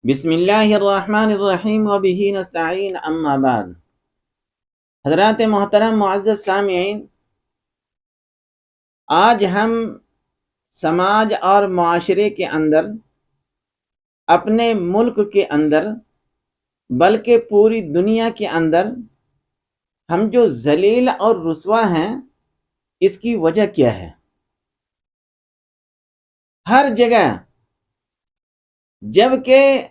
بسم اللہ الرحمن الرحیم وبہ نستعین اما بعد۔ حضرات محترم معزز سامعین، آج ہم سماج اور معاشرے کے اندر، اپنے ملک کے اندر، بلکہ پوری دنیا کے اندر ہم جو ذلیل اور رسوا ہیں، اس کی وجہ کیا ہے؟ ہر جگہ جبکہ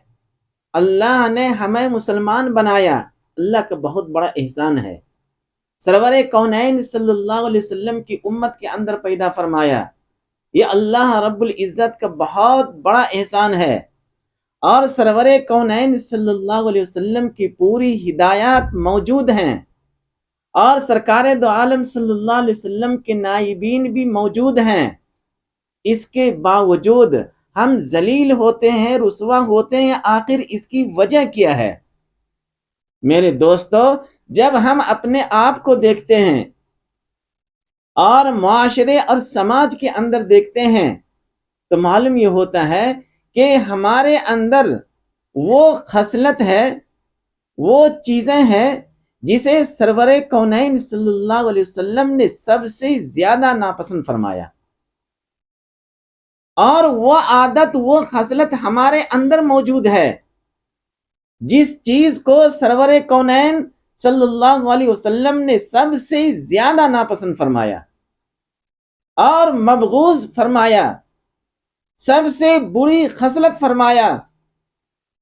اللہ نے ہمیں مسلمان بنایا، اللہ کا بہت بڑا احسان ہے، سرور کونین صلی اللہ علیہ وسلم کی امت کے اندر پیدا فرمایا، یہ اللہ رب العزت کا بہت بڑا احسان ہے۔ اور سرور کونین صلی اللہ علیہ وسلم کی پوری ہدایات موجود ہیں، اور سرکار دو عالم صلی اللہ علیہ وسلم کے نائبین بھی موجود ہیں۔ اس کے باوجود ہم ذلیل ہوتے ہیں، رسوا ہوتے ہیں۔ آخر اس کی وجہ کیا ہے؟ میرے دوستو، جب ہم اپنے آپ کو دیکھتے ہیں اور معاشرے اور سماج کے اندر دیکھتے ہیں تو معلوم یہ ہوتا ہے کہ ہمارے اندر وہ خصلت ہے، وہ چیزیں ہیں جسے سرور کونین صلی اللہ علیہ وسلم نے سب سے زیادہ ناپسند فرمایا، اور وہ عادت، وہ خصلت ہمارے اندر موجود ہے جس چیز کو سرور کونین صلی اللہ علیہ وسلم نے سب سے زیادہ ناپسند فرمایا اور مبغوض فرمایا، سب سے بری خصلت فرمایا۔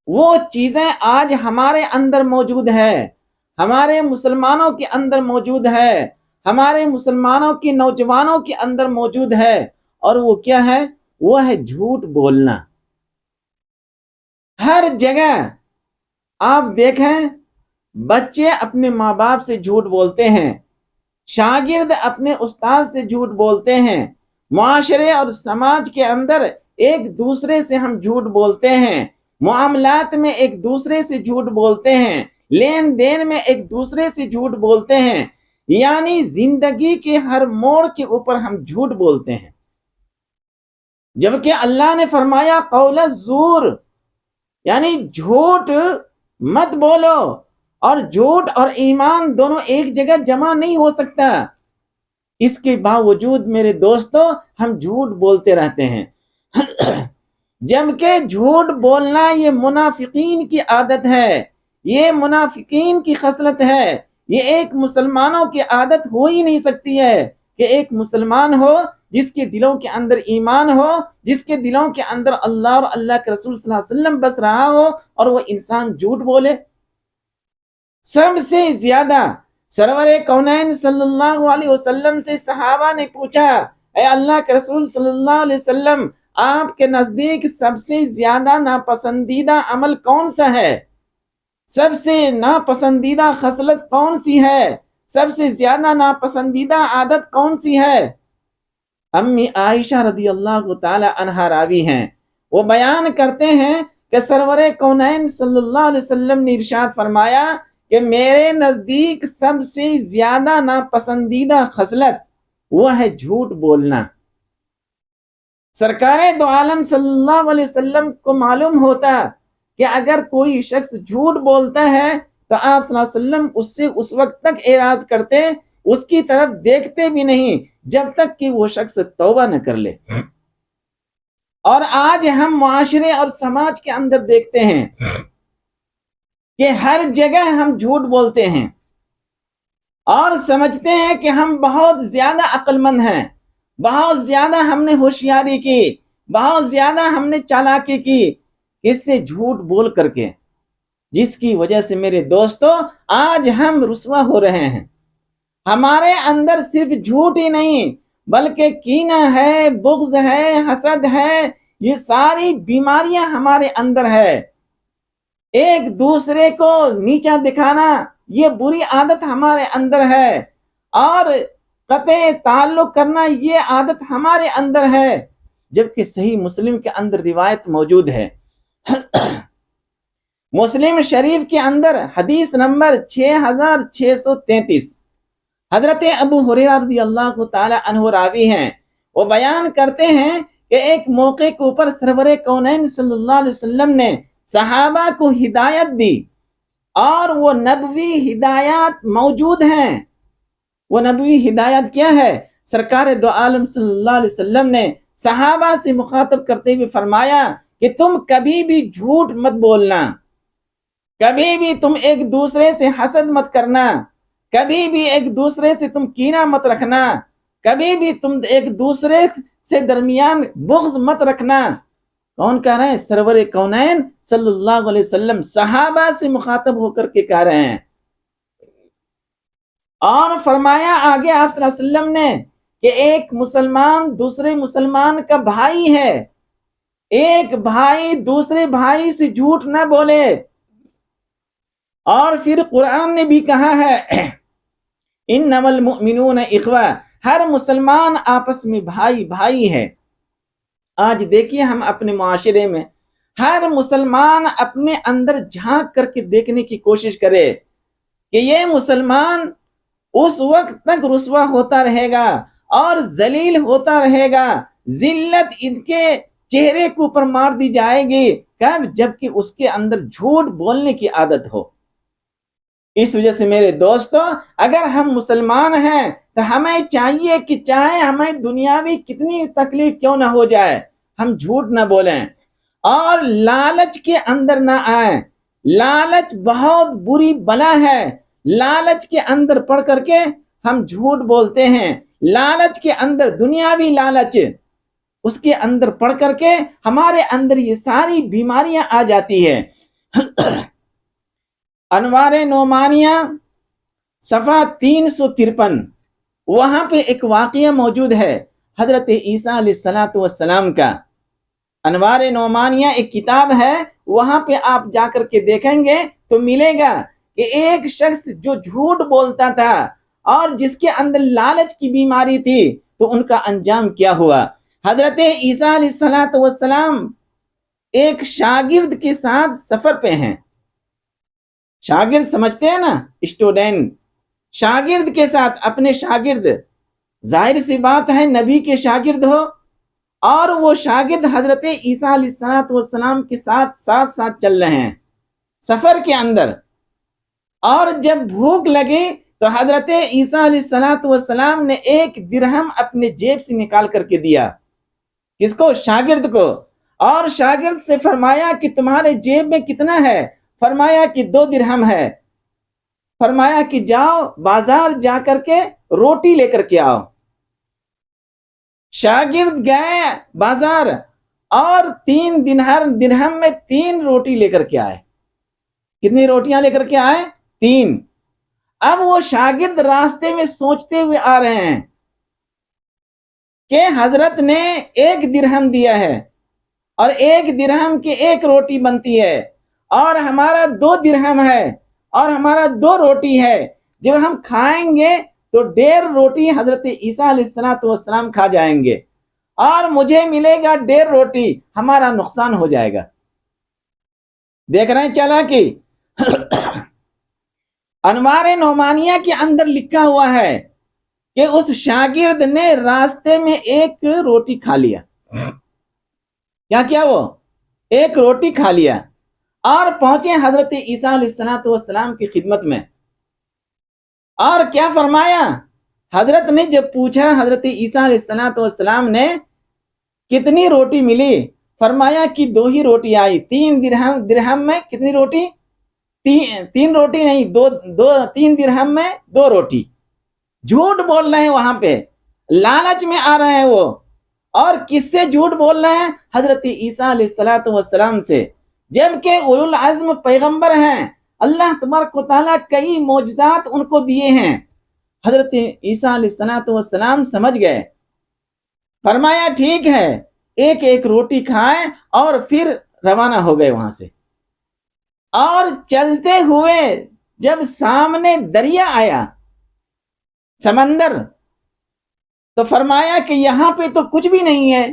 وہ چیزیں آج ہمارے اندر موجود ہے، ہمارے مسلمانوں کے اندر موجود ہے، ہمارے مسلمانوں کے نوجوانوں کے اندر موجود ہے، اور وہ کیا ہے؟ وہ ہے جھوٹ بولنا۔ ہر جگہ آپ دیکھیں، بچے اپنے ماں باپ سے جھوٹ بولتے ہیں، شاگرد اپنے استاد سے جھوٹ بولتے ہیں، معاشرے اور سماج کے اندر ایک دوسرے سے ہم جھوٹ بولتے ہیں، معاملات میں ایک دوسرے سے جھوٹ بولتے ہیں، لین دین میں ایک دوسرے سے جھوٹ بولتے ہیں، یعنی زندگی کے ہر موڑ کے اوپر ہم جھوٹ بولتے ہیں۔ جبکہ اللہ نے فرمایا قول الزور، یعنی جھوٹ مت بولو، اور جھوٹ اور ایمان دونوں ایک جگہ جمع نہیں ہو سکتا۔ اس کے باوجود میرے دوستو ہم جھوٹ بولتے رہتے ہیں، جبکہ جھوٹ بولنا یہ منافقین کی عادت ہے، یہ منافقین کی خصلت ہے۔ یہ ایک مسلمانوں کی عادت ہو ہی نہیں سکتی ہے کہ ایک مسلمان ہو جس کے دلوں کے اندر ایمان ہو، جس کے دلوں کے اندر اللہ اور اللہ کے رسول صلی اللہ علیہ وسلم بس رہا ہو، اور وہ انسان جھوٹ بولے۔ سب سے زیادہ سرور کونین صلی اللہ علیہ وسلم سے صحابہ نے پوچھا، اے اللہ کے رسول صلی اللہ علیہ وسلم، آپ کے نزدیک سب سے زیادہ ناپسندیدہ عمل کون سا ہے؟ سب سے ناپسندیدہ خصلت کون سی ہے؟ سب سے زیادہ ناپسندیدہ عادت کون سی ہے؟ امی عائشہ رضی اللہ تعالی عنہا راوی ہیں، وہ بیان کرتے ہیں کہ سرور کونین صلی اللہ علیہ وسلم نے ارشاد فرمایا کہ میرے نزدیک سب سے زیادہ ناپسندیدہ خصلت وہ ہے جھوٹ بولنا۔ سرکار دو عالم صلی اللہ علیہ وسلم کو معلوم ہوتا کہ اگر کوئی شخص جھوٹ بولتا ہے تو آپ صلی اللہ علیہ وسلم اس سے اس وقت تک اعراض کرتے، اس کی طرف دیکھتے بھی نہیں جب تک کہ وہ شخص توبہ نہ کر لے۔ اور آج ہم معاشرے اور سماج کے اندر دیکھتے ہیں کہ ہر جگہ ہم جھوٹ بولتے ہیں اور سمجھتے ہیں کہ ہم بہت زیادہ عقل مند ہیں، بہت زیادہ ہم نے ہوشیاری کی، بہت زیادہ ہم نے چالاکی کی، کس سے؟ جھوٹ بول کر کے، جس کی وجہ سے میرے دوستو آج ہم رسوا ہو رہے ہیں۔ ہمارے اندر صرف جھوٹ ہی نہیں بلکہ کینہ ہے، بغض ہے، حسد ہے، یہ ساری بیماریاں ہمارے اندر ہے۔ ایک دوسرے کو نیچا دکھانا یہ بری عادت ہمارے اندر ہے، اور قطع تعلق کرنا یہ عادت ہمارے اندر ہے۔ جبکہ صحیح مسلم کے اندر روایت موجود ہے، مسلم شریف کے اندر حدیث نمبر 6633، حضرت ابو ہریرہ رضی اللہ تعالی عنہ راوی ہیں، وہ بیان کرتے ہیں کہ ایک موقع کے اوپر سرور کونین صلی اللہ علیہ وسلم نے صحابہ کو ہدایت دی، اور وہ نبوی ہدایات موجود ہیں۔ وہ نبوی ہدایت کیا ہے؟ سرکار دو عالم صلی اللہ علیہ وسلم نے صحابہ سے مخاطب کرتے ہوئے فرمایا کہ تم کبھی بھی جھوٹ مت بولنا، کبھی بھی تم ایک دوسرے سے حسد مت کرنا، کبھی بھی ایک دوسرے سے تم کینہ مت رکھنا، کبھی بھی تم ایک دوسرے سے درمیان بغض مت رکھنا۔ کون کہہ رہے ہیں؟ سرور کونین صلی اللہ علیہ وسلم صحابہ سے مخاطب ہو کر کے کہہ رہے ہیں۔ اور فرمایا آگے آپ صلی اللہ علیہ وسلم نے کہ ایک مسلمان دوسرے مسلمان کا بھائی ہے، ایک بھائی دوسرے بھائی سے جھوٹ نہ بولے۔ اور پھر قرآن نے بھی کہا ہے انما المؤمنون اخوہ، ہر مسلمان آپس میں بھائی بھائی ہے۔ آج دیکھیے ہم اپنے معاشرے میں ہر مسلمان اپنے اندر جھانک کر کے دیکھنے کی کوشش کرے کہ یہ مسلمان اس وقت تک رسوا ہوتا رہے گا اور ذلیل ہوتا رہے گا، ذلت ان کے چہرے کے اوپر مار دی جائے گی، کب؟ جبکہ اس کے اندر جھوٹ بولنے کی عادت ہو۔ اس وجہ سے میرے دوستو، اگر ہم مسلمان ہیں تو ہمیں چاہیے کہ چاہے ہمیں دنیاوی کتنی تکلیف کیوں نہ ہو جائے، ہم جھوٹ نہ بولیں اور لالچ کے اندر نہ آئیں۔ لالچ بہت بری بلا ہے، لالچ کے اندر پڑ کر کے ہم جھوٹ بولتے ہیں، لالچ کے اندر دنیاوی لالچ، اس کے اندر پڑ کر کے ہمارے اندر یہ ساری بیماریاں آ جاتی ہے۔ انوار نعمانیہ صفحہ 353، وہاں پہ ایک واقعہ موجود ہے حضرت عیسیٰ علیہ السلام کا۔ انوار نعمانیہ ایک کتاب ہے، وہاں پہ آپ جا کر کے دیکھیں گے تو ملے گا کہ ایک شخص جو جھوٹ بولتا تھا اور جس کے اندر لالچ کی بیماری تھی، تو ان کا انجام کیا ہوا۔ حضرت عیسیٰ علیہ السلام ایک شاگرد کے ساتھ سفر پہ ہیں۔ شاگرد سمجھتے ہیں نا، اسٹوڈنٹ، شاگرد کے ساتھ، اپنے شاگرد، ظاہر سی بات ہے نبی کے شاگرد ہو، اور وہ شاگرد حضرت عیسیٰ علیہ السلام کے ساتھ ساتھ چل رہے ہیں سفر کے اندر۔ اور جب بھوک لگی تو حضرت عیسیٰ علیہ السلام نے ایک درہم اپنے جیب سے نکال کر کے دیا۔ کس کو؟ شاگرد کو۔ اور شاگرد سے فرمایا کہ تمہارے جیب میں کتنا ہے؟ فرمایا کہ 2 درہم ہے۔ فرمایا کہ جاؤ بازار جا کر کے روٹی لے کر کے آؤ۔ شاگرد گئے بازار اور 3 درہم میں 3 روٹی لے کر کے آئے۔ کتنی روٹیاں لے کر کے آئے؟ 3۔ اب وہ شاگرد راستے میں سوچتے ہوئے آ رہے ہیں کہ حضرت نے 1 درہم دیا ہے اور 1 درہم کی 1 روٹی بنتی ہے، اور ہمارا 2 درہم ہے اور ہمارا 2 روٹی ہے۔ جب ہم کھائیں گے تو 1.5 روٹی حضرت عیسیٰ علیہ السلام کھا جائیں گے اور مجھے ملے گا 1.5 روٹی، ہمارا نقصان ہو جائے گا۔ دیکھ رہے ہیں چالاکی؟ انوار نعمانیہ کے اندر لکھا ہوا ہے کہ اس شاگرد نے راستے میں 1 روٹی کھا لیا۔ کیا کیا؟ وہ 1 روٹی کھا لیا اور پہنچے حضرت عیسیٰ علیہ السلام کی خدمت میں۔ اور کیا فرمایا؟ حضرت نے جب پوچھا حضرت عیسیٰ علیہ السلام نے کتنی روٹی ملی، فرمایا کہ 2 ہی روٹی آئی۔ 3 درہم میں کتنی روٹی؟ 3 روٹی نہیں، 3 درہم میں 2 روٹی۔ جھوٹ بول رہے ہیں، وہاں پہ لالچ میں آ رہے ہیں وہ۔ اور کس سے جھوٹ بول رہے ہیں؟ حضرت عیسیٰ علیہ السلام سے، جبکہ اولو العزم پیغمبر ہیں۔ اللہ تبارک و تعالیٰ کئی معجزات ان کو دیے ہیں۔ حضرت عیسیٰ علیہ السلام سمجھ گئے، فرمایا ٹھیک ہے، 1 روٹی کھائیں اور پھر روانہ ہو گئے وہاں سے۔ اور چلتے ہوئے جب سامنے دریا آیا، سمندر، تو فرمایا کہ یہاں پہ تو کچھ بھی نہیں ہے،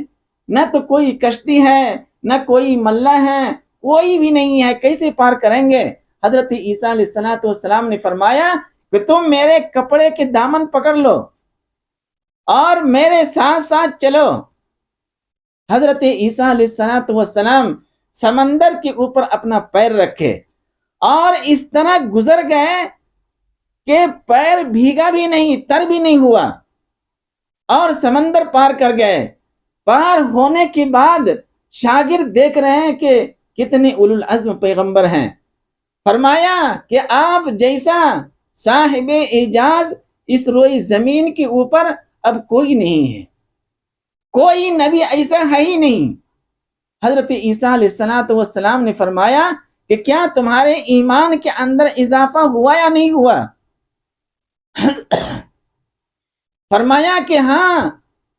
نہ تو کوئی کشتی ہے، نہ کوئی ملہ ہے، کوئی بھی نہیں ہے، کیسے پار کریں گے؟ حضرت عیسیٰ علیہ السلام نے فرمایا کہ تم میرے کپڑے کے دامن پکڑ لو اور میرے ساتھ ساتھ چلو۔ حضرت عیسیٰ علیہ السلام سمندر کے اوپر اپنا پیر رکھے اور اس طرح گزر گئے کہ پیر بھیگا بھی نہیں، تر بھی نہیں ہوا، اور سمندر پار کر گئے۔ پار ہونے کے بعد شاگرد دیکھ رہے ہیں کہ کتنے اولو العزم پیغمبر ہیں۔ فرمایا کہ آپ جیسا صاحب اعجاز اس روئی زمین کے اوپر اب کوئی نہیں ہے، کوئی نبی ایسا ہے ہی نہیں۔ حضرت عیسیٰ علیہ السلام نے فرمایا کہ کیا تمہارے ایمان کے اندر اضافہ ہوا یا نہیں ہوا؟ فرمایا کہ ہاں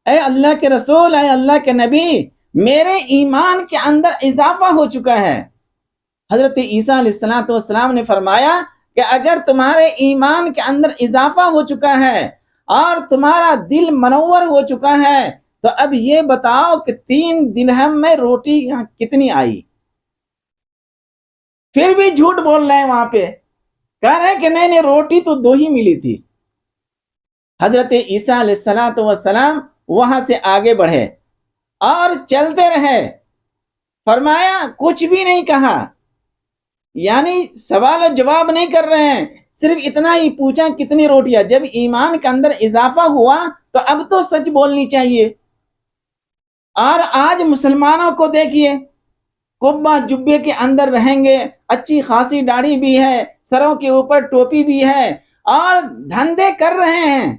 اے اللہ کے رسول، اے اللہ کے نبی، میرے ایمان کے اندر اضافہ ہو چکا ہے۔ حضرت عیسیٰ علیہ السلام نے فرمایا کہ اگر تمہارے ایمان کے اندر اضافہ ہو چکا ہے اور تمہارا دل منور ہو چکا ہے تو اب یہ بتاؤ کہ 3 درہم میں روٹی یہاں کتنی آئی؟ پھر بھی جھوٹ بول رہے ہیں، وہاں پہ کہہ رہے ہیں کہ نہیں روٹی تو 2 ہی ملی تھی۔ حضرت عیسیٰ علیہ السلام وہاں سے آگے بڑھے اور چلتے رہے۔ فرمایا کچھ بھی نہیں کہا، یعنی سوال و جواب نہیں کر رہے ہیں، صرف اتنا ہی پوچھا کتنی روٹیاں۔ جب ایمان کے اندر اضافہ ہوا تو اب تو سچ بولنی چاہیے۔ اور آج مسلمانوں کو دیکھیے، قبہ جبے کے اندر رہیں گے، اچھی خاصی داڑھی بھی ہے، سروں کے اوپر ٹوپی بھی ہے، اور دھندے کر رہے ہیں،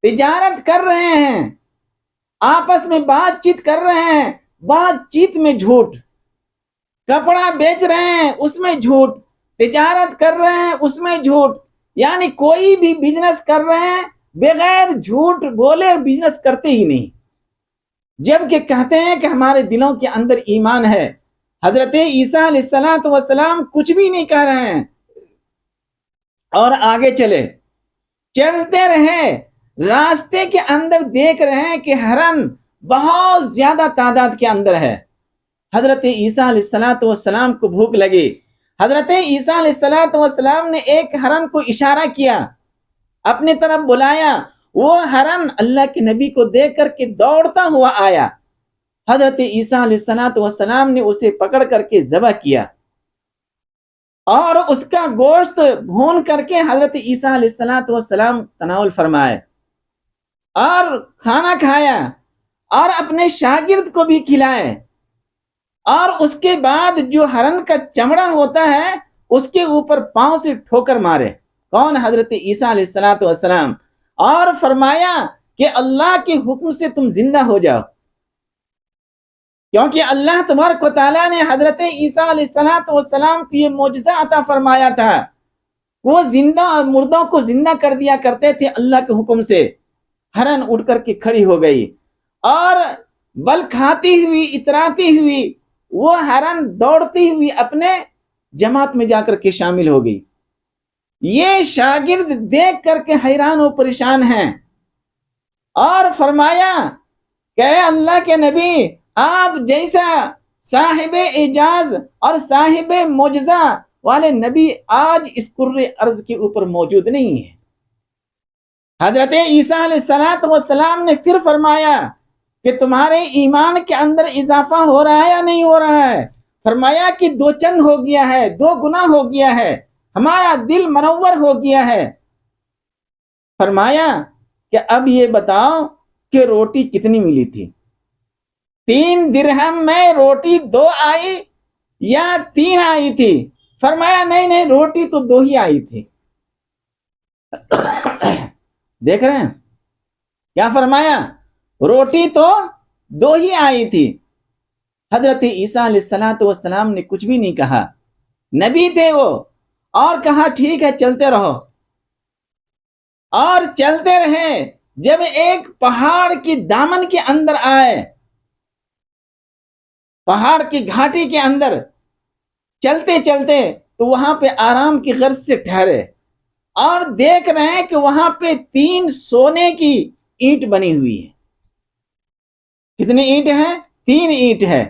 تجارت کر رہے ہیں، آپس میں بات چیت کر رہے ہیں، بات چیت میں جھوٹ، کپڑا بیچ رہے ہیں اس میں جھوٹ، تجارت کر رہے ہیں اس میں جھوٹ، یعنی کوئی بھی بزنس کر رہے ہیں بغیر جھوٹ بولے بزنس کرتے ہی نہیں، جبکہ کہتے ہیں کہ ہمارے دلوں کے اندر ایمان ہے۔ حضرت عیسیٰ علیہ السلام کچھ بھی نہیں کہہ رہے ہیں اور آگے چلتے رہے۔ راستے کے اندر دیکھ رہے ہیں کہ ہرن بہت زیادہ تعداد کے اندر ہے۔ حضرت عیسیٰ علیہ السلام کو بھوک لگی۔ حضرت عیسیٰ علیہ السلام نے ایک ہرن کو اشارہ کیا، اپنی طرف بلایا۔ وہ ہرن اللہ کے نبی کو دیکھ کر کے دوڑتا ہوا آیا۔ حضرت عیسیٰ علیہ السلام نے اسے پکڑ کر کے ذبح کیا اور اس کا گوشت بھون کر کے حضرت عیسیٰ علیہ السلام تناول فرمائے اور کھانا کھایا اور اپنے شاگرد کو بھی کھلائے، اور اس کے بعد جو ہرن کا چمڑا ہوتا ہے اس کے اوپر پاؤں سے ٹھوکر مارے۔ کون؟ حضرت عیسیٰ علیہ السلام، اور فرمایا کہ اللہ کے حکم سے تم زندہ ہو جاؤ، کیونکہ اللہ تبارک و تعالیٰ نے حضرت عیسیٰ علیہ السلام کو یہ معجزہ عطا فرمایا تھا۔ وہ زندہ اور مردوں کو زندہ کر دیا کرتے تھے اللہ کے حکم سے۔ ہرن اٹھ کر کے کھڑی ہو گئی اور بل کھاتی ہوئی اتراتی ہوئی وہ ہرن دوڑتی ہوئی اپنے جماعت میں جا کر کے شامل ہو گئی۔ یہ شاگرد دیکھ کر کے حیران و پریشان ہیں، اور فرمایا کہ اے اللہ کے نبی، آپ جیسا صاحب اعجاز اور صاحب معجزہ والے نبی آج اس کرۂ ارض کے اوپر موجود نہیں ہے۔ حضرت عیسیٰ علیہ السلام نے پھر فرمایا کہ تمہارے ایمان کے اندر اضافہ ہو رہا ہے یا نہیں ہو رہا ہے؟ فرمایا کہ 2 چند ہو گیا ہے، 2 گنا ہو گیا ہے، ہمارا دل منور ہو گیا ہے۔ فرمایا کہ اب یہ بتاؤ کہ روٹی کتنی ملی تھی؟ 3 درہم میں روٹی 2 آئی یا 3 آئی تھی؟ فرمایا نہیں روٹی تو 2 ہی آئی تھی۔ دیکھ رہے ہیں کیا فرمایا؟ روٹی تو 2 ہی آئی تھی۔ حضرت عیسیٰ علیہ السلام نے کچھ بھی نہیں کہا، نبی تھے وہ، اور کہا ٹھیک ہے چلتے رہو، اور چلتے رہے۔ جب ایک پہاڑ کی دامن کے اندر آئے، پہاڑ کی گھاٹی کے اندر چلتے چلتے تو وہاں پہ آرام کی غرض سے ٹھہرے، اور دیکھ رہے ہیں کہ وہاں پہ 3 سونے کی اینٹ بنی ہوئی ہے۔ کتنی اینٹ ہیں؟ 3 اینٹ ہے۔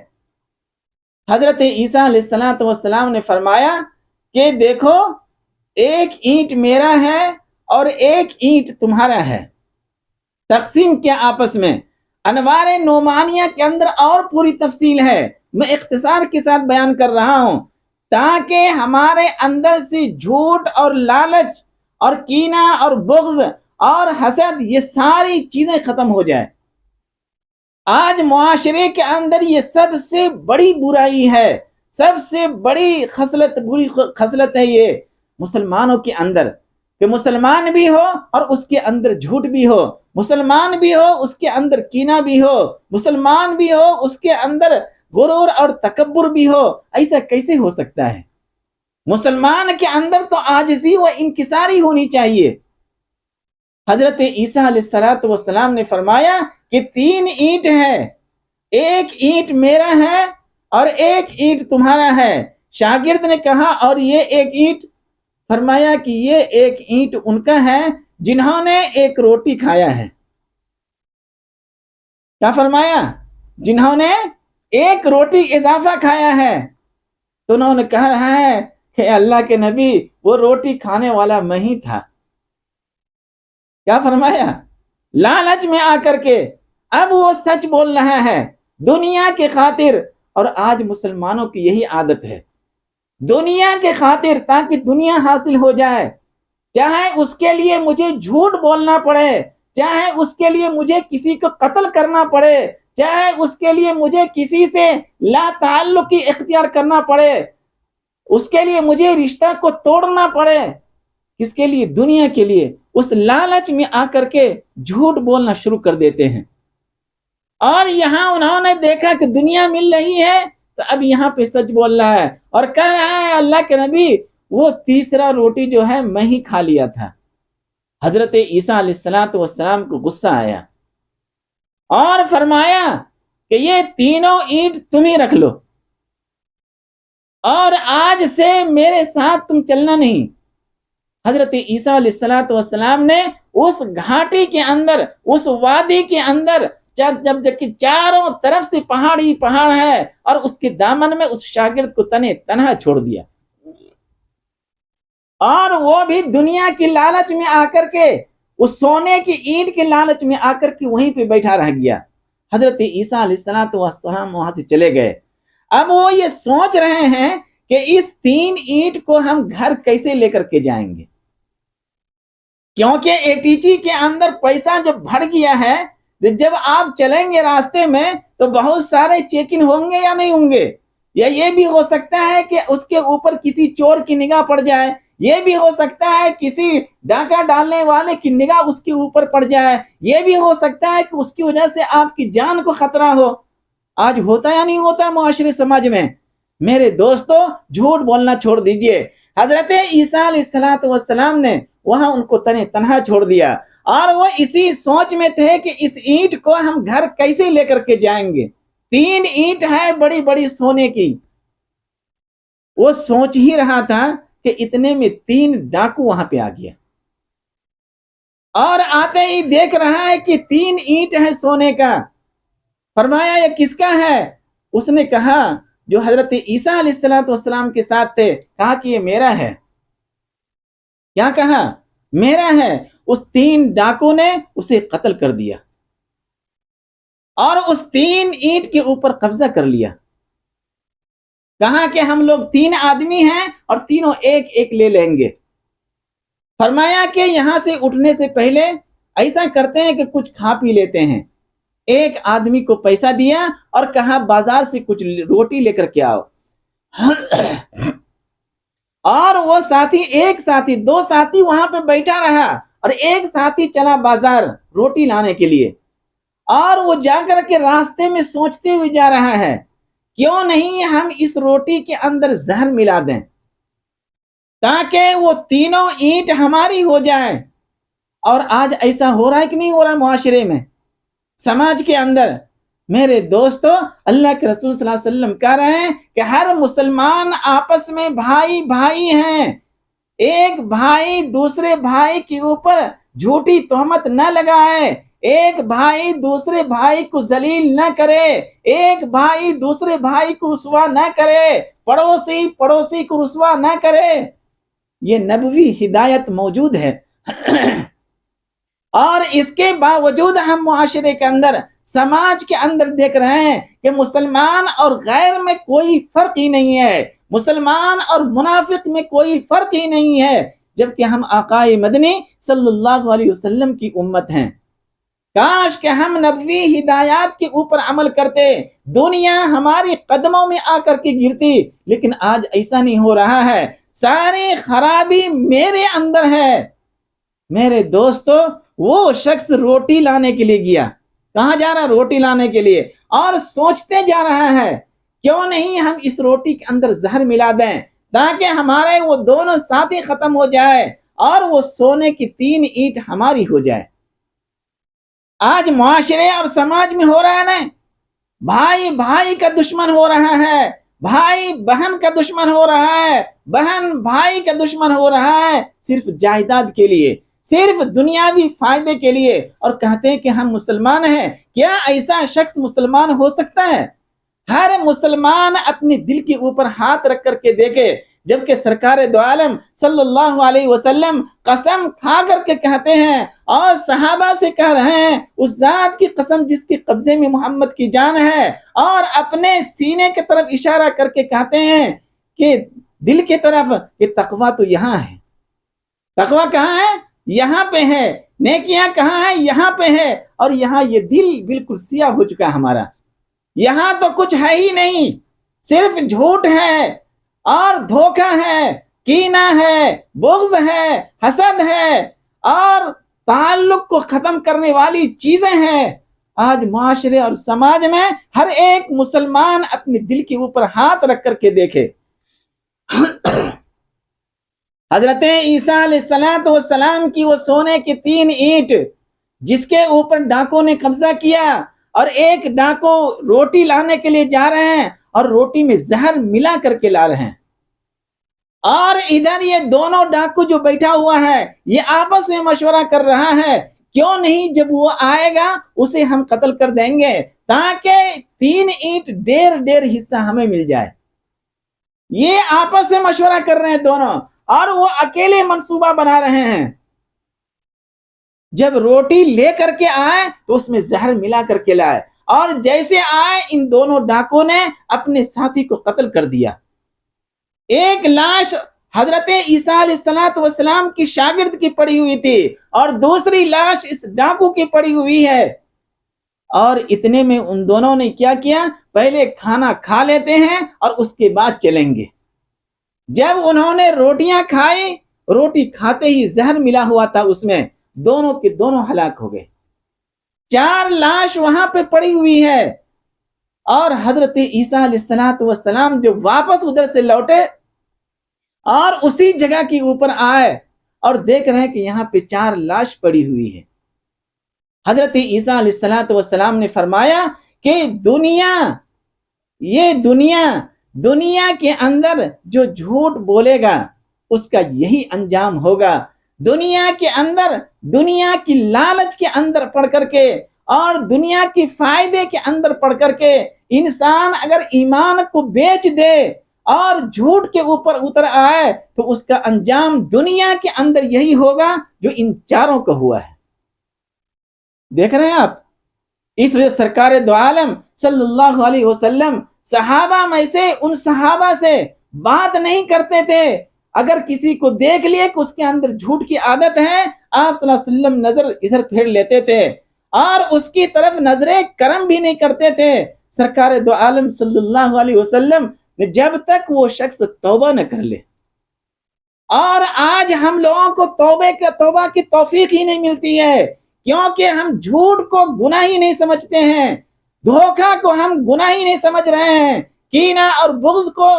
حضرت عیسیٰ علیہ السلام نے فرمایا کہ دیکھو، ایک اینٹ میرا ہے اور ایک اینٹ تمہارا ہے، تقسیم کیا آپس میں۔ انوار نعمانیہ کے اندر اور پوری تفصیل ہے، میں اختصار کے ساتھ بیان کر رہا ہوں تاکہ ہمارے اندر سے جھوٹ اور لالچ اور کینہ اور بغض اور حسد یہ ساری چیزیں ختم ہو جائے۔ آج معاشرے کے اندر یہ سب سے بڑی برائی ہے، سب سے بڑی بری خصلت ہے یہ مسلمانوں کے اندر، کہ مسلمان بھی ہو اور اس کے اندر جھوٹ بھی ہو، مسلمان بھی ہو اس کے اندر کینہ بھی ہو، مسلمان بھی ہو اس کے اندر غرور اور تکبر بھی ہو۔ ایسا کیسے ہو سکتا ہے؟ مسلمان کے اندر تو عاجزی و انکساری ہونی چاہیے۔ حضرت عیسیٰ علیہ السلام نے فرمایا کہ 3 اینٹ ہے، ایک اینٹ میرا ہے اور ایک اینٹ تمہارا ہے۔ شاگرد نے کہا اور یہ ایک اینٹ؟ فرمایا کہ یہ ایک اینٹ ان کا ہے جنہوں نے ایک روٹی کھایا ہے۔ کیا فرمایا؟ جنہوں نے ایک روٹی اضافہ کھایا ہے۔ تو انہوں نے کہا رہا ہے کہ اللہ کے نبی وہ روٹی کھانے والا میں ہی تھا۔ کیا فرمایا؟ لالچ میں آ کر کے اب وہ سچ بول رہا ہے دنیا کے خاطر۔ اور آج مسلمانوں کی یہی عادت ہے، دنیا کے خاطر، تاکہ دنیا حاصل ہو جائے، چاہے اس کے لیے مجھے جھوٹ بولنا پڑے، چاہے اس کے لیے مجھے کسی کو قتل کرنا پڑے، چاہے اس کے لیے مجھے کسی سے لا تعلقی اختیار کرنا پڑے، اس کے لیے مجھے رشتہ کو توڑنا پڑے۔ کس کے لیے؟ دنیا کے لیے۔ اس لالچ میں آ کر کے جھوٹ بولنا شروع کر دیتے ہیں۔ اور یہاں انہوں نے دیکھا کہ دنیا مل رہی ہے تو اب یہاں پہ سچ بول رہا ہے اور کہہ رہا ہے اللہ کے نبی وہ تیسرا روٹی جو ہے میں ہی کھا لیا تھا۔ حضرت عیسیٰ علیہ السلام کو غصہ آیا اور فرمایا کہ یہ تینوں اینٹ تم ہی رکھ لو اور آج سے میرے ساتھ تم چلنا نہیں۔ حضرت عیسیٰ علیہ السلام نے اس گھاٹی کے اندر، اس وادی کے اندر، جب کہ چاروں طرف سے پہاڑی پہاڑ ہے اور اس کے دامن میں اس شاگرد کو تنہا چھوڑ دیا، اور وہ بھی دنیا کی لالچ میں آ کر کے، اس سونے کی اینٹ کے لالچ میں آ کر کے وہیں پہ بیٹھا رہ گیا۔ حضرت عیسیٰ علیہ السلام وہاں سے چلے گئے۔ اب وہ یہ سوچ رہے ہیں کہ اس 3 اینٹ کو ہم گھر کیسے لے کر کے جائیں گے، کیونکہ ATG کے اندر پیسہ جب بڑھ گیا ہے، جب آپ چلیں گے راستے میں تو بہت سارے چیکنگ ہوں گے یا نہیں ہوں گے، یا یہ بھی ہو سکتا ہے کہ اس کے اوپر کسی چور کی نگاہ پڑ جائے، یہ بھی ہو سکتا ہے کسی ڈاکہ ڈالنے والے کی نگاہ اس کے اوپر پڑ جائے، یہ بھی ہو سکتا ہے کہ اس کی وجہ سے آپ کی جان کو خطرہ ہو۔ آج ہوتا یا نہیں ہوتا معاشرے سماج میں؟ میرے دوستو جھوٹ بولنا چھوڑ دیجئے۔ حضرت عیسیٰ علیہ السلام نے وہاں ان کو تنہا چھوڑ دیا اور وہ اسی سوچ میں تھے کہ اس اینٹ کو ہم گھر کیسے لے کر کے جائیں گے۔ 3 اینٹ ہے بڑی بڑی سونے کی۔ وہ سوچ ہی رہا تھا کہ اتنے میں 3 ڈاکو وہاں پہ آ گیا اور آتے ہی دیکھ رہا ہے کہ 3 اینٹ ہے سونے کا۔ فرمایا یہ کس کا ہے؟ اس نے کہا جو حضرت عیسیٰ علیہ السلام کے ساتھ تھے، کہا کہ یہ میرا ہے۔ کیا کہا؟ میرا ہے۔ اس 3 ڈاکو نے اسے قتل کر دیا اور اس 3 اینٹ کے اوپر قبضہ کر لیا۔ کہا کہ ہم لوگ 3 آدمی ہیں اور تینوں ایک ایک لے لیں گے۔ فرمایا کہ یہاں سے اٹھنے سے پہلے ایسا کرتے ہیں کہ کچھ کھا پی لیتے ہیں۔ ایک آدمی کو پیسہ دیا اور کہا بازار سے کچھ روٹی لے کر کے آؤ۔ اور وہ ساتھی، ایک ساتھی، 2 ساتھی وہاں پہ بیٹھا رہا اور ایک ساتھی چلا بازار روٹی لانے کے لیے، اور وہ جا کر کے راستے میں سوچتے ہوئے جا رہا ہے کیوں نہیں ہم اس روٹی کے اندر زہر ملا دیں تاکہ وہ تینوں اینٹ ہماری ہو جائیں۔ اور آج ایسا ہو رہا ہے کہ نہیں ہو رہا معاشرے میں، سماج کے اندر؟ میرے دوستو اللہ کے رسول صلی اللہ علیہ وسلم کہہ رہے ہیں کہ ہر مسلمان آپس میں بھائی بھائی ہیں، ایک بھائی دوسرے بھائی کے اوپر جھوٹی تہمت نہ لگائے، ایک بھائی دوسرے بھائی کو ذلیل نہ کرے، ایک بھائی دوسرے بھائی کو رسوا نہ کرے، پڑوسی کو رسوا نہ کرے۔ یہ نبوی ہدایت موجود ہے اور اس کے باوجود ہم معاشرے کے اندر سماج کے اندر دیکھ رہے ہیں کہ مسلمان اور غیر میں کوئی فرق ہی نہیں ہے، مسلمان اور منافق میں کوئی فرق ہی نہیں ہے، جبکہ ہم آقا مدنی صلی اللہ علیہ وسلم کی امت ہیں۔ کاش کہ ہم نبوی ہدایات کے اوپر عمل کرتے، دنیا ہماری قدموں میں آ کر کے گرتی، لیکن آج ایسا نہیں ہو رہا ہے، ساری خرابی میرے اندر ہے۔ میرے دوستو، وہ شخص روٹی لانے کے لیے گیا، کہاں جا رہا؟ روٹی لانے کے لیے، اور سوچتے جا رہا ہے کیوں نہیں ہم اس روٹی کے اندر زہر ملا دیں تاکہ ہمارے وہ دونوں ساتھی ختم ہو جائے اور وہ سونے کی 3 اینٹ ہماری ہو جائے۔ آج معاشرے اور سماج میں ہو رہا ہے نا، بھائی بھائی کا دشمن ہو رہا ہے، بھائی بہن کا دشمن ہو رہا ہے، بہن بھائی کا دشمن ہو رہا ہے، صرف جائیداد کے لیے، صرف دنیاوی فائدے کے لیے، اور کہتے ہیں کہ ہم مسلمان ہیں۔ کیا ایسا شخص مسلمان ہو سکتا ہے؟ ہر مسلمان اپنے دل کے اوپر ہاتھ رکھ کر کے دیکھے، جبکہ سرکار دو عالم صلی اللہ علیہ وسلم قسم کھا کر کے کہتے ہیں اور صحابہ سے کہہ رہے ہیں، اس ذات کی قسم جس کے قبضے میں محمد کی جان ہے، اور اپنے سینے کی طرف اشارہ کر کے کہتے ہیں کہ دل کی طرف، کہ تقویٰ تو یہاں ہے۔ تقویٰ کہاں ہے؟ یہاں پہ ہے۔ نیکیاں کہاں ہے؟ یہاں پہ ہے۔ اور یہاں یہ دل بالکل سیاہ ہو چکا ہے ہمارا، یہاں تو کچھ ہے ہی نہیں، صرف جھوٹ ہے اور دھوکہ ہے، کینہ ہے، بغض ہے، حسد ہے، اور تعلق کو ختم کرنے والی چیزیں ہیں۔ آج معاشرے اور سماج میں ہر ایک مسلمان اپنے دل کے اوپر ہاتھ رکھ کر کے دیکھے۔ حضرت عیسیٰ علیہ السلام کی وہ سونے کی 3 اینٹ جس کے اوپر ڈاکوں نے قبضہ کیا، اور ایک ڈاکو روٹی لانے کے لیے جا رہے ہیں اور روٹی میں زہر ملا کر کے لا رہے ہیں، اور ادھر یہ دونوں ڈاکو جو بیٹھا ہوا ہے یہ آپس میں مشورہ کر رہا ہے، کیوں نہیں جب وہ آئے گا اسے ہم قتل کر دیں گے تاکہ 3 اینٹ 1.5 حصہ ہمیں مل جائے۔ یہ آپس میں مشورہ کر رہے ہیں دونوں، اور وہ اکیلے منصوبہ بنا رہے ہیں۔ جب روٹی لے کر کے آئے تو اس میں زہر ملا کر کے لائے، اور جیسے آئے ان دونوں ڈاکوں نے اپنے ساتھی کو قتل کر دیا۔ ایک لاش حضرت عیسیٰ علیہ السلام کی شاگرد کی پڑی ہوئی تھی، اور دوسری لاش اس ڈاکو کی پڑی ہوئی ہے، اور اتنے میں ان دونوں نے کیا کیا؟ پہلے کھانا کھا لیتے ہیں اور اس کے بعد چلیں گے۔ جب انہوں نے روٹیاں کھائی، روٹی کھاتے ہی زہر ملا ہوا تھا اس میں، دونوں کے دونوں ہلاک ہو گئے۔ 4 لاش وہاں پہ پڑی ہوئی ہے، اور حضرت عیسیٰ علیہ السلام جو واپس ادھر سے لوٹے اور اسی جگہ کے اوپر آئے اور دیکھ رہے ہیں کہ یہاں پہ 4 لاش پڑی ہوئی ہے۔ حضرت عیسیٰ علیہ السلام نے فرمایا کہ یہ دنیا کے اندر جو جھوٹ بولے گا اس کا یہی انجام ہوگا۔ دنیا کے اندر، دنیا کی لالچ کے اندر پڑ کر کے اور دنیا کی فائدے کے اندر پڑ کر کے انسان اگر ایمان کو بیچ دے اور جھوٹ کے اوپر اتر آئے تو اس کا انجام دنیا کے اندر یہی ہوگا جو ان 4 کا ہوا ہے۔ دیکھ رہے ہیں آپ؟ اس وجہ سرکار دو عالم صلی اللہ علیہ وسلم صحابہ میں سے ان صحابہ سے بات نہیں کرتے تھے۔ اگر کسی کو دیکھ لیے کہ اس کے اندر جھوٹ کی عادت ہے، آپ صلی اللہ علیہ وسلم نظر ادھر پھیر لیتے تھے اور اس کی طرف نظر کرم بھی نہیں کرتے تھے۔ سرکار دو عالم صلی اللہ علیہ وسلم نے جب تک وہ شخص توبہ نہ کر لے، اور آج ہم لوگوں کو توبہ کی توفیق ہی نہیں ملتی ہے، کیونکہ ہم جھوٹ کو گناہ ہی نہیں سمجھتے ہیں، دھوکہ کو ہم گناہ ہی نہیں سمجھ رہے ہیں، کینہ اور بغض کو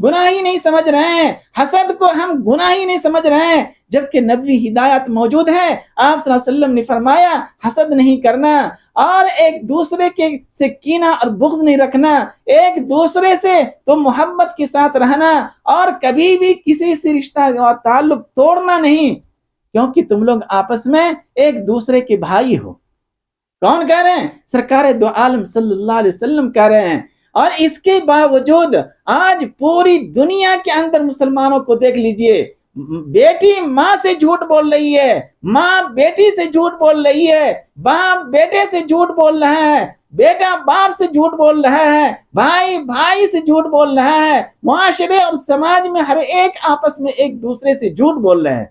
گناہ ہی نہیں سمجھ رہے ہیں، حسد کو ہم گناہ ہی نہیں سمجھ رہے ہیں، جبکہ نبوی ہدایت موجود ہے۔ آپ صلی اللہ علیہ وسلم نے فرمایا حسد نہیں کرنا، اور ایک دوسرے سے کینہ اور بغض نہیں رکھنا، ایک دوسرے سے تو محبت کے ساتھ رہنا، اور کبھی بھی کسی سے رشتہ اور تعلق توڑنا نہیں، کیونکہ تم لوگ آپس میں ایک دوسرے کے بھائی ہو۔ کون کہہ رہے ہیں؟ سرکار دو عالم صلی اللہ علیہ وسلم کہہ رہے ہیں۔ اور اس کے باوجود آج پوری دنیا کے اندر مسلمانوں کو دیکھ لیجئے، بیٹی ماں سے جھوٹ بول رہی ہے، ماں بیٹی سے جھوٹ بول رہی ہے، باپ بیٹے سے جھوٹ بول رہا ہے، بیٹا باپ سے جھوٹ بول رہا ہے، بھائی بھائی سے جھوٹ بول رہا ہے، معاشرے اور سماج میں ہر ایک آپس میں ایک دوسرے سے جھوٹ بول رہے ہیں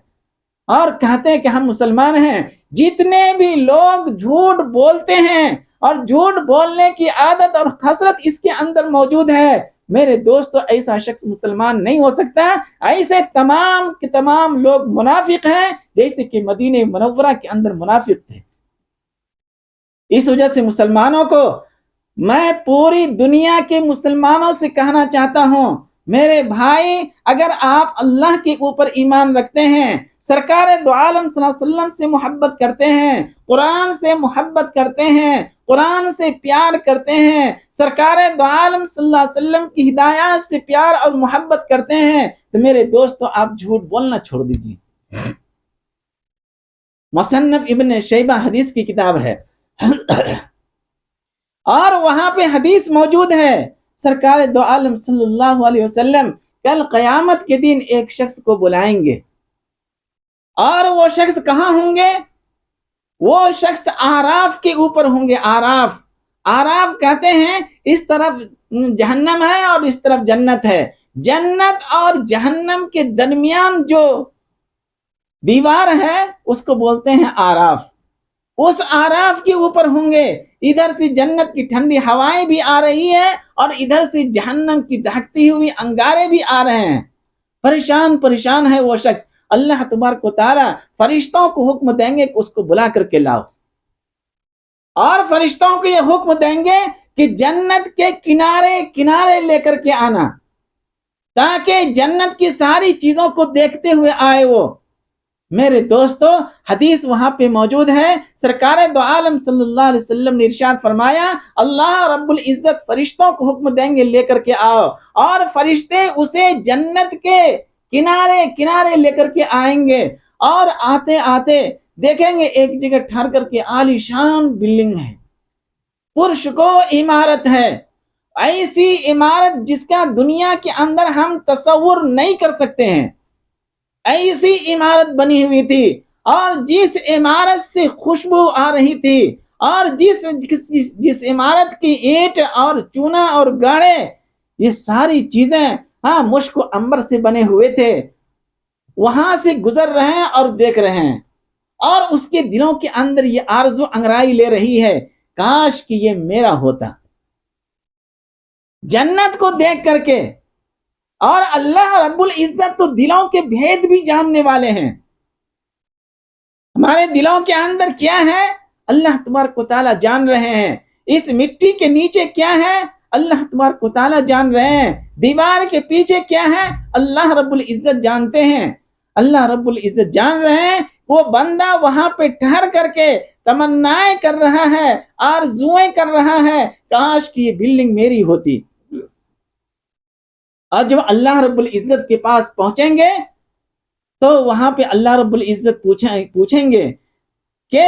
اور کہتے ہیں کہ ہم مسلمان ہیں۔ جتنے بھی لوگ جھوٹ بولتے ہیں اور جھوٹ بولنے کی عادت اور خسرت اس کے اندر موجود ہے، میرے دوستو ایسا شخص مسلمان نہیں ہو سکتا۔ ایسے تمام کے تمام لوگ منافق ہیں، جیسے کہ مدینہ منورہ کے اندر منافق تھے۔ اس وجہ سے مسلمانوں کو میں پوری دنیا کے مسلمانوں سے کہنا چاہتا ہوں، میرے بھائی اگر آپ اللہ کے اوپر ایمان رکھتے ہیں، سرکار دو عالم صلی اللہ علیہ وسلم سے محبت کرتے ہیں، قرآن سے محبت کرتے ہیں، قرآن سے پیار کرتے ہیں، سرکار دو عالم صلی اللہ علیہ وسلم کی ہدایات سے پیار اور محبت کرتے ہیں، تو میرے دوستو آپ جھوٹ بولنا چھوڑ دیجیے۔ مصنف ابن شیبہ حدیث کی کتاب ہے اور وہاں پہ حدیث موجود ہے، سرکار دو عالم صلی اللہ علیہ وسلم کل قیامت کے دن ایک شخص کو بلائیں گے، اور وہ شخص کہاں ہوں گے؟ وہ شخص آراف کے اوپر ہوں گے۔ آراف، آراف کہتے ہیں اس طرف جہنم ہے اور اس طرف جنت ہے، جنت اور جہنم کے درمیان جو دیوار ہے اس کو بولتے ہیں آراف۔ اس آراف کے اوپر ہوں گے، ادھر سے جنت کی ٹھنڈی ہوائیں بھی آ رہی ہیں اور ادھر سے جہنم کی دہکتی ہوئی انگارے بھی آ رہے ہیں۔ پریشان پریشان ہے وہ شخص۔ اللہ تبارک و تعالی فرشتوں کو حکم دیں گے کہ اس کو بلا کر کے لاؤ، اور فرشتوں کو یہ حکم دیں گے کہ جنت کے کنارے کنارے لے کر کے آنا، تاکہ جنت کی ساری چیزوں کو دیکھتے ہوئے آئے وہ۔ میرے دوستو حدیث وہاں پہ موجود ہے، سرکار دو عالم صلی اللہ علیہ وسلم نے ارشاد فرمایا، اللہ رب العزت فرشتوں کو حکم دیں گے لے کر کے آؤ، اور فرشتے اسے جنت کے کنارے کنارے لے کر کے آئیں گے، اور آتے آتے دیکھیں گے ایک جگہ ٹھہر کر کے عالی شان بلڈنگ ہے، پرشکو عمارت ہے، ایسی عمارت جس کا دنیا کے اندر ہم تصور نہیں کر سکتے ہیں، ایسی عمارت بنی ہوئی تھی، اور جس عمارت سے خوشبو آ رہی تھی، اور جس عمارت کی اینٹ اور چونا اور گاڑے، یہ ساری چیزیں مشک و عنبر سے بنے ہوئے تھے، وہاں سے گزر رہے ہیں اور دیکھ رہے ہیں، اور اس کے دلوں کے اندر یہ آرزو انگرائی لے رہی ہے، کاش کہ یہ میرا ہوتا۔ جنت کو دیکھ کر کے، اور اللہ رب العزت تو دلوں کے بھید بھی جاننے والے ہیں، ہمارے دلوں کے اندر کیا ہے اللہ تبارک و تعالیٰ جان رہے ہیں، اس مٹی کے نیچے کیا ہے اللہ تبارک و تعالیٰ جان رہے ہیں، دیوار کے پیچھے کیا ہے اللہ رب العزت جانتے ہیں، اللہ رب العزت جان رہے ہیں۔ وہ بندہ وہاں پہ ٹھہر کر کے تمنائیں کر رہا ہے، آرزویں کر رہا ہے، کاش کہ یہ بلڈنگ میری ہوتی۔ اور جب اللہ رب العزت کے پاس پہنچیں گے تو وہاں پہ اللہ رب العزت پوچھیں گے کہ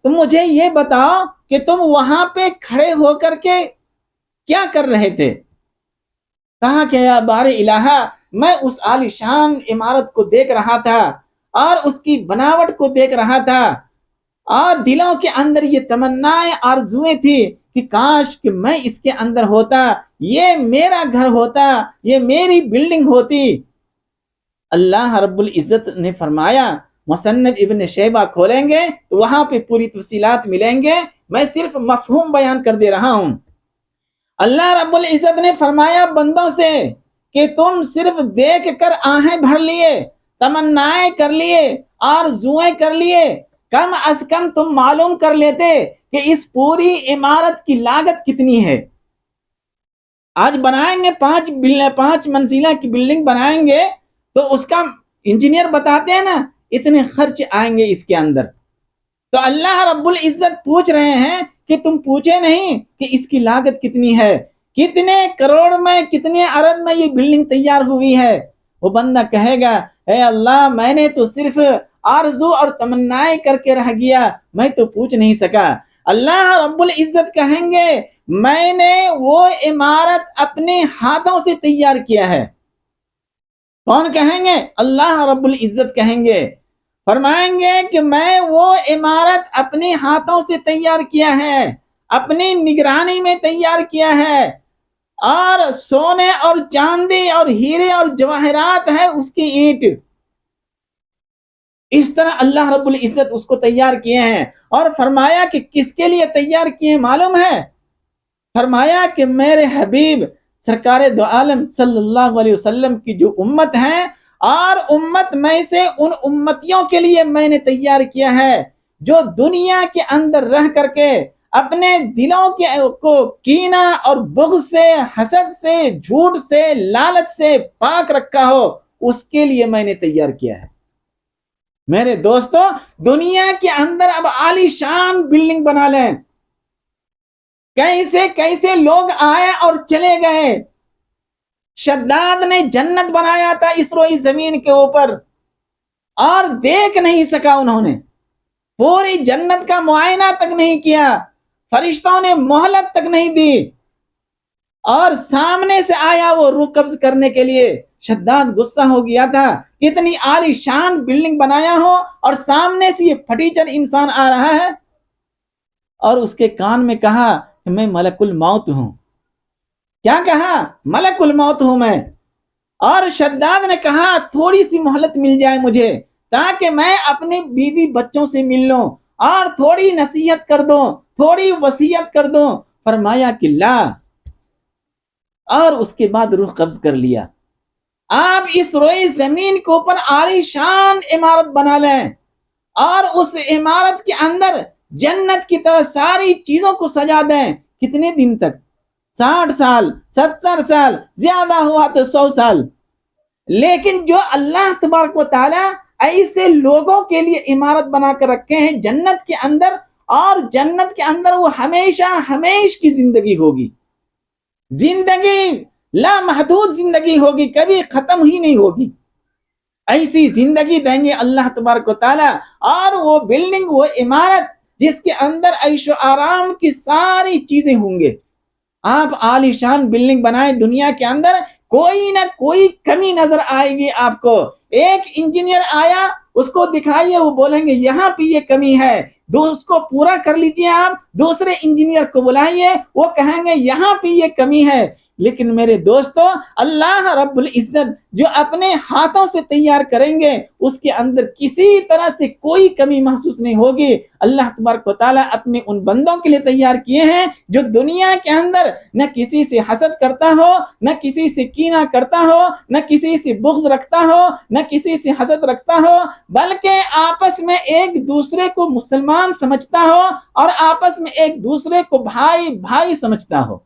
تم مجھے یہ بتاؤ کہ تم وہاں پہ کھڑے ہو کر کے کیا کر رہے تھے؟ کہا کہ یا بار الہ، میں اس عالی شان عمارت کو دیکھ رہا تھا اور اس کی بناوٹ کو دیکھ رہا تھا، اور دلوں کے اندر یہ تمنائیں آرزویں تھی کہ کاش کہ میں اس کے اندر ہوتا، یہ میرا گھر ہوتا، یہ میری بلڈنگ ہوتی۔ اللہ رب العزت نے فرمایا، مصنف ابن شیبہ کھولیں گے تو وہاں پہ پوری تفصیلات ملیں گے، میں صرف مفہوم بیان کر دے رہا ہوں۔ اللہ رب العزت نے فرمایا بندوں سے کہ تم صرف دیکھ کر آہیں بھر لیے، تمنائیں کر لیے، آرزویں کر لیے، کم از کم تم معلوم کر لیتے کہ اس پوری عمارت کی لاگت کتنی ہے۔ آج بنائیں گے 5 منزلہ کی بلڈنگ بنائیں گے تو اس کا انجینئر بتاتے ہیں نا اتنے خرچ آئیں گے اس کے اندر، تو اللہ رب العزت پوچھ رہے ہیں کہ تم پوچھے نہیں کہ اس کی لاگت کتنی ہے، کتنے کروڑ میں، کتنے ارب میں یہ بلڈنگ تیار ہوئی ہے۔ وہ بندہ کہے گا اے اللہ میں نے تو صرف آرزو اور تمنائیں کر کے رہ گیا، میں تو پوچھ نہیں سکا۔ اللہ رب العزت کہیں گے میں نے وہ عمارت اپنے ہاتھوں سے تیار کیا ہے، کون کہیں گے؟ اللہ رب العزت کہیں گے، فرمائیں گے کہ میں وہ عمارت اپنے ہاتھوں سے تیار کیا ہے، اپنی نگرانی میں تیار کیا ہے، اور سونے اور چاندی اور ہیرے اور جواہرات ہے اس کی اینٹ۔ اس طرح اللہ رب العزت اس کو تیار کیے ہیں، اور فرمایا کہ کس کے لیے تیار کیے معلوم ہے؟ فرمایا کہ میرے حبیب سرکار دو عالم صلی اللہ علیہ وسلم کی جو امت ہے، اور امت میں سے ان امتیوں کے لیے میں نے تیار کیا ہے جو دنیا کے اندر رہ کر کے اپنے دلوں کو کینہ اور بغض سے، حسد سے، جھوٹ سے، لالچ سے پاک رکھا ہو، اس کے لیے میں نے تیار کیا ہے۔ میرے دوستو، دنیا کے اندر اب عالی شان بلڈنگ بنا لیں، کیسے کیسے لوگ آئے اور چلے گئے۔ شداد نے جنت بنایا تھا اس روئی زمین کے اوپر، اور دیکھ نہیں سکا، انہوں نے پوری جنت کا معائنہ تک نہیں کیا، فرشتوں نے مہلت تک نہیں دی، اور سامنے سے آیا وہ روح قبض کرنے کے لیے۔ شداد غصہ ہو گیا تھا، اتنی عالی شان بلڈنگ بنایا ہو اور سامنے سے یہ پھٹیچر انسان آ رہا ہے، اور اس کے کان میں کہا کہ میں ملک الموت ہوں۔ کیا کہا؟ ملک الموت ہوں میں۔ اور شداد نے کہا تھوڑی سی مہلت مل جائے مجھے، تاکہ میں اپنے بیوی بچوں سے مل لوں اور تھوڑی نصیحت کر دوں، تھوڑی وصیت کر دوں۔ فرمایا کہ لا، اور اس کے بعد روح قبض کر لیا۔ آپ اس روئی زمین کے اوپر عالی شان عمارت بنا لیں، اور اس عمارت کے اندر جنت کی طرح ساری چیزوں کو سجا دیں۔ کتنے دن تک؟ 60 سال، 70 سال، زیادہ ہوا تو 100 سال۔ لیکن جو اللہ تبارک و تعالی ایسے لوگوں کے لیے عمارت بنا کر رکھے ہیں جنت کے اندر، اور جنت کے اندر وہ ہمیشہ ہمیش کی زندگی ہوگی، زندگی لامحدود زندگی ہوگی، کبھی ختم ہی نہیں ہوگی۔ ایسی زندگی دیں گے اللہ تبارک و تعالی، اور وہ بلڈنگ، وہ عمارت جس کے اندر عیش و آرام کی ساری چیزیں ہوں گے۔ آپ عالی شان بلڈنگ بنائیں، دنیا کے اندر کوئی نہ کوئی کمی نظر آئے گی آپ کو۔ ایک انجینئر آیا، اس کو دکھائیے، وہ بولیں گے یہاں پہ یہ کمی ہے، اس کو پورا کر لیجئے۔ آپ دوسرے انجینئر کو بلائیے، وہ کہیں گے یہاں پہ یہ کمی ہے۔ لیکن میرے دوستو، اللہ رب العزت جو اپنے ہاتھوں سے تیار کریں گے، اس کے اندر کسی طرح سے کوئی کمی محسوس نہیں ہوگی۔ اللہ تبارک و تعالیٰ اپنے ان بندوں کے لیے تیار کیے ہیں جو دنیا کے اندر نہ کسی سے حسد کرتا ہو، نہ کسی سے کینہ کرتا ہو، نہ کسی سے بغض رکھتا ہو، نہ کسی سے حسد رکھتا ہو، بلکہ آپس میں ایک دوسرے کو مسلمان سمجھتا ہو، اور آپس میں ایک دوسرے کو بھائی بھائی سمجھتا ہو۔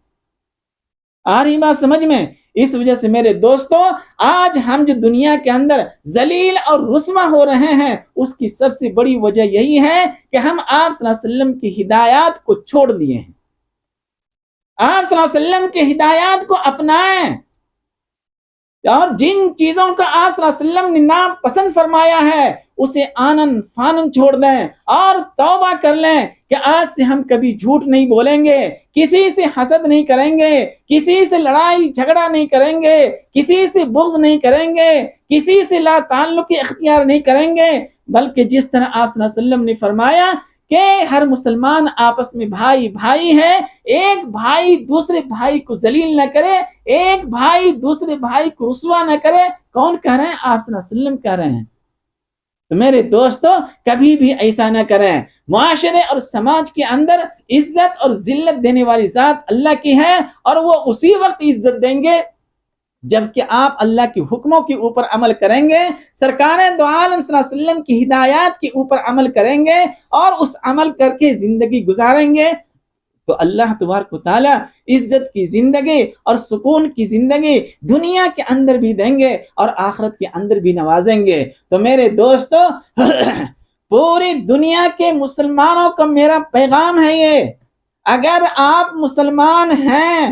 آ رہی بات سمجھ میں؟ اس وجہ سے میرے دوستو، آج ہم جو دنیا کے اندر ذلیل اور رسوا ہو رہے ہیں، اس کی سب سے بڑی وجہ یہی ہے کہ ہم آپ صلی اللہ علیہ وسلم کی ہدایات کو چھوڑ دیے ہیں۔ آپ صلی اللہ علیہ وسلم کی ہدایات کو اپنائیں، اور جن چیزوں کا آپ صلی اللہ علیہ وسلم نے ناپسند فرمایا ہے اسے آنن فانن چھوڑ دیں، اور توبہ کر لیں کہ آج سے ہم کبھی جھوٹ نہیں بولیں گے، کسی سے حسد نہیں کریں گے، کسی سے لڑائی جھگڑا نہیں کریں گے، کسی سے بغض نہیں کریں گے، کسی سے لا تعلقی اختیار نہیں کریں گے، بلکہ جس طرح آپ صلی اللہ علیہ وسلم نے فرمایا کہ ہر مسلمان آپس میں بھائی بھائی ہے، ایک بھائی دوسرے بھائی کو ذلیل نہ کرے، ایک بھائی دوسرے بھائی کو رسوا نہ کرے۔ کون کہہ رہے ہیں؟ آپ صلی اللہ علیہ وسلم کہہ رہے ہیں۔ تو میرے دوستو، کبھی بھی ایسا نہ کریں۔ معاشرے اور سماج کے اندر عزت اور ذلت دینے والی ذات اللہ کی ہے، اور وہ اسی وقت عزت دیں گے جبکہ آپ اللہ کے حکموں کے اوپر عمل کریں گے، سرکار دو عالم صلی اللہ علیہ وسلم کی ہدایات کے اوپر عمل کریں گے، اور اس عمل کر کے زندگی گزاریں گے، تو اللہ تبارک و تعالیٰ عزت کی زندگی اور سکون کی زندگی دنیا کے اندر بھی دیں گے اور آخرت کے اندر بھی نوازیں گے۔ تو میرے دوستو، پوری دنیا کے مسلمانوں کا میرا پیغام ہے یہ، اگر آپ مسلمان ہیں،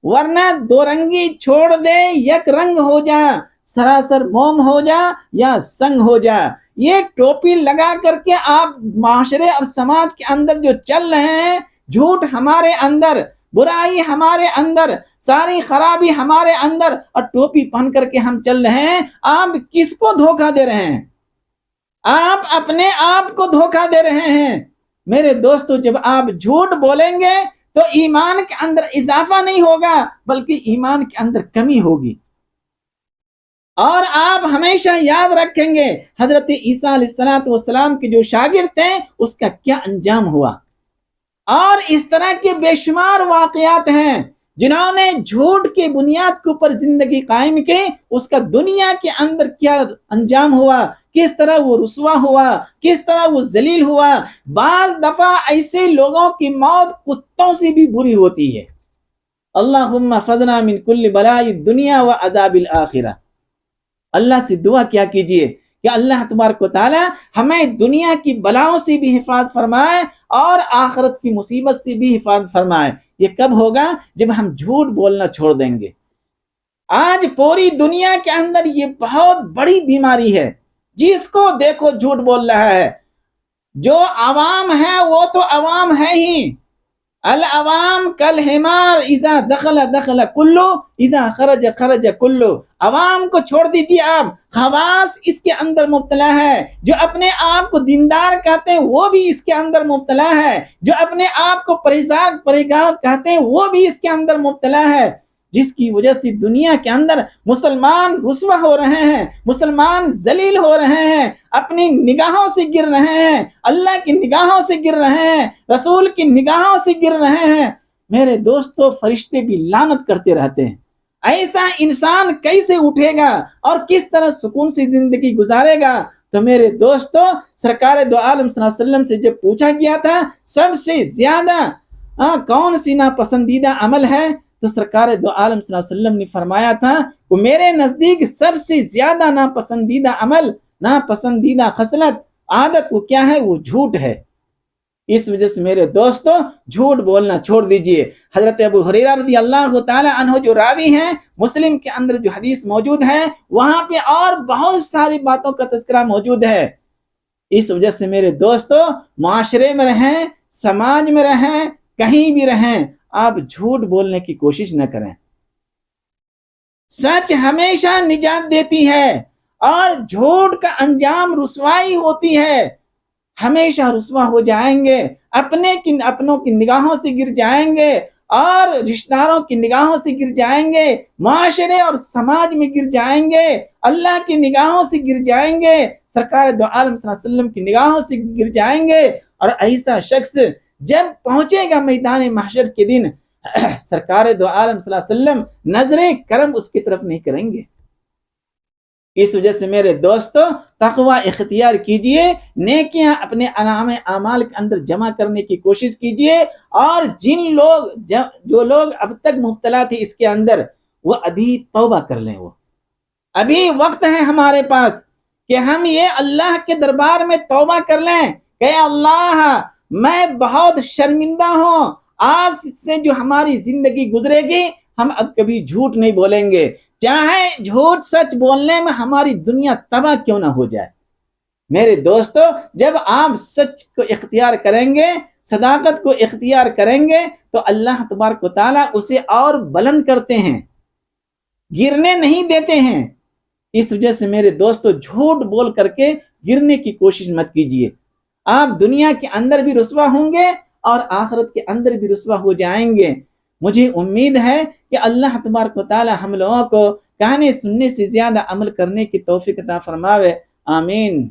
ورنہ دو رنگی چھوڑ دے، یک رنگ ہو جا، سراسر موم ہو جا یا سنگ ہو جا۔ یہ ٹوپی لگا کر کے آپ معاشرے اور سماج کے اندر جو چل رہے ہیں، جھوٹ ہمارے اندر، برائی ہمارے اندر، ساری خرابی ہمارے اندر، اور ٹوپی پہن کر کے ہم چل رہے ہیں، آپ کس کو دھوکہ دے رہے ہیں؟ آپ اپنے آپ کو دھوکہ دے رہے ہیں۔ میرے دوستو، جب آپ جھوٹ بولیں گے تو ایمان کے اندر اضافہ نہیں ہوگا بلکہ ایمان کے اندر کمی ہوگی۔ اور آپ ہمیشہ یاد رکھیں گے حضرت عیسیٰ علیہ السلام کے جو شاگرد تھے اس کا کیا انجام ہوا، اور اس طرح کے بے شمار واقعات ہیں جنہوں نے جھوٹ کی بنیاد کے اوپر زندگی قائم کی، اس کا دنیا کے اندر کیا انجام ہوا، کس طرح وہ رسوا ہوا، کس طرح وہ ذلیل ہوا۔ بعض دفعہ ایسے لوگوں کی موت کتوں سے بھی بری ہوتی ہے۔ اللہم فضنا من کل بلاء الدنیا و عذاب الآخرہ۔ اللہ سے دعا کیا کیجئے کہ اللہ تبارک و تعالی ہمیں دنیا کی بلاؤں سے بھی حفاظت فرمائے اور آخرت کی مصیبت سے بھی حفاظت فرمائے۔ یہ کب ہوگا؟ جب ہم جھوٹ بولنا چھوڑ دیں گے۔ آج پوری دنیا کے اندر یہ بہت بڑی بیماری ہے، جس کو دیکھو جھوٹ بول رہا ہے۔ جو عوام ہے وہ تو عوام ہے ہی، العوام کالحمار اذا دخل دخل کلو اذا خرج خرج کلو۔ عوام کو چھوڑ دیجیے، آپ خواص اس کے اندر مبتلا ہے۔ جو اپنے آپ کو دیندار کہتے ہیں وہ بھی اس کے اندر مبتلا ہے، جو اپنے آپ کو پرہیزگار کہتے ہیں وہ بھی اس کے اندر مبتلا ہے، جس کی وجہ سے دنیا کے اندر مسلمان رسوا ہو رہے ہیں، مسلمان ذلیل ہو رہے ہیں، اپنی نگاہوں سے گر رہے ہیں، اللہ کی نگاہوں سے گر رہے ہیں، رسول کی نگاہوں سے گر رہے ہیں۔ میرے دوستو، فرشتے بھی لعنت کرتے رہتے ہیں۔ ایسا انسان کیسے اٹھے گا اور کس طرح سکون سے زندگی گزارے گا؟ تو میرے دوستو، سرکار دو عالم صلی اللہ علیہ وسلم سے جب پوچھا گیا تھا سب سے زیادہ کون سی ناپسندیدہ عمل ہے، تو سرکار دو عالم صلی اللہ علیہ وسلم نے فرمایا تھا وہ میرے نزدیک سب سے زیادہ ناپسندیدہ عمل، ناپسندیدہ خصلت، عادت وہ کیا ہے؟ وہ جھوٹ ہے۔ اس وجہ سے میرے دوستو، جھوٹ بولنا چھوڑ دیجئے۔ حضرت ابو ہریرہ رضی اللہ تعالی عنہ جو راوی ہیں، مسلم کے اندر جو حدیث موجود ہے وہاں پہ اور بہت ساری باتوں کا تذکرہ موجود ہے۔ اس وجہ سے میرے دوستو، معاشرے میں رہیں، سماج میں رہیں، کہیں بھی رہیں، آپ جھوٹ بولنے کی کوشش نہ کریں۔ سچ ہمیشہ نجات دیتی ہے اور جھوٹ کا انجام رسوائی ہوتی ہے۔ ہمیشہ رسوا ہو جائیں گے، اپنوں کی نگاہوں سے گر جائیں گے اور رشتہ داروں کی نگاہوں سے گر جائیں گے، معاشرے اور سماج میں گر جائیں گے، اللہ کی نگاہوں سے گر جائیں گے، سرکار دو عالم صلی اللہ علیہ وسلم کی نگاہوں سے گر جائیں گے۔ اور ایسا شخص جب پہنچے گا میدان محشر کے دن، سرکار دو عالم صلی اللہ علیہ وسلم نظر کرم اس کی طرف نہیں کریں گے۔ اس وجہ سے میرے دوستو، تقوی اختیار کیجئے، نیکیاں اپنے انعام اعمال کے اندر جمع کرنے کی کوشش کیجئے، اور جو لوگ اب تک مبتلا تھے اس کے اندر، وہ ابھی توبہ کر لیں۔ وہ ابھی وقت ہے ہمارے پاس کہ ہم یہ اللہ کے دربار میں توبہ کر لیں کہ اللہ، میں بہت شرمندہ ہوں، آج سے جو ہماری زندگی گزرے گی ہم اب کبھی جھوٹ نہیں بولیں گے، چاہے جھوٹ سچ بولنے میں ہماری دنیا تباہ کیوں نہ ہو جائے۔ میرے دوستو، جب آپ سچ کو اختیار کریں گے، صداقت کو اختیار کریں گے، تو اللہ تبارک و تعالیٰ اسے اور بلند کرتے ہیں، گرنے نہیں دیتے ہیں۔ اس وجہ سے میرے دوستو، جھوٹ بول کر کے گرنے کی کوشش مت کیجیے۔ آپ دنیا کے اندر بھی رسوا ہوں گے اور آخرت کے اندر بھی رسوا ہو جائیں گے۔ مجھے امید ہے کہ اللہ تبارک و تعالی ہم لوگوں کو کہنے سننے سے زیادہ عمل کرنے کی توفیق عطا فرماوے۔ آمین۔